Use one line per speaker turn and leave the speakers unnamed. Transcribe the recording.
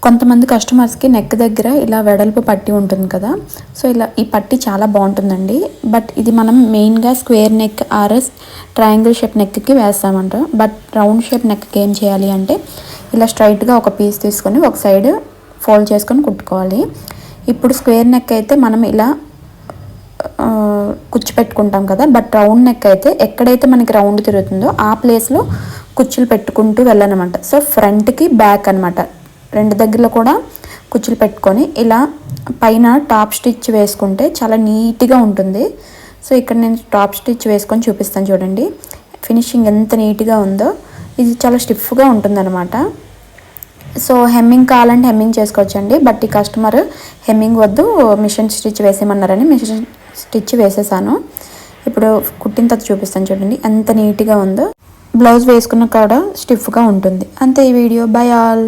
కొంతమంది కస్టమర్స్కి నెక్ దగ్గర ఇలా వెడల్పు పట్టి ఉంటుంది కదా, సో ఇలా ఈ పట్టి చాలా బాగుంటుందండి. బట్ ఇది మనం మెయిన్గా square neck RS triangle shape నెక్కి వేస్తామంట. బట్ రౌండ్ షేప్ నెక్కి ఏం చేయాలి అంటే ఇలా స్ట్రైట్గా ఒక పీస్ తీసుకొని ఒక సైడ్ ఫోల్డ్ చేసుకొని కుట్టుకోవాలి. ఇప్పుడు స్క్వేర్ నెక్ అయితే మనం ఇలా కుచ్చు పెట్టుకుంటాం కదా, బట్ రౌండ్ నెక్ అయితే ఎక్కడైతే మనకి రౌండ్ తిరుగుతుందో ఆ ప్లేస్లో కుచ్చులు పెట్టుకుంటూ వెళ్ళనమాట. సో ఫ్రంట్కి బ్యాక్ అనమాట, రెండు దగ్గరలో కూడా కుచ్చులు పెట్టుకొని ఇలా పైన టాప్ స్టిచ్ వేసుకుంటే చాలా నీట్గా ఉంటుంది. సో ఇక్కడ నేను టాప్ స్టిచ్ వేసుకొని చూపిస్తాను చూడండి, ఫినిషింగ్ ఎంత నీట్గా ఉందో. ఇది చాలా స్టిఫ్గా ఉంటుందన్నమాట. సో హెమ్మింగ్ కావాలంటే హెమ్మింగ్ చేసుకోవచ్చండి. బట్ ఈ కస్టమర్ హెమ్మింగ్ వద్దు మిషన్ స్టిచ్ వేసేయమన్నారని మిషన్ స్టిచ్ వేసేసాను. ఇప్పుడు కుట్టిన తర్వాత చూపిస్తాను చూడండి ఎంత నీట్గా ఉందో. బ్లౌజ్ వేసుకున్న కూడా స్టిఫ్గా ఉంటుంది. అంతే ఈ వీడియో. By all.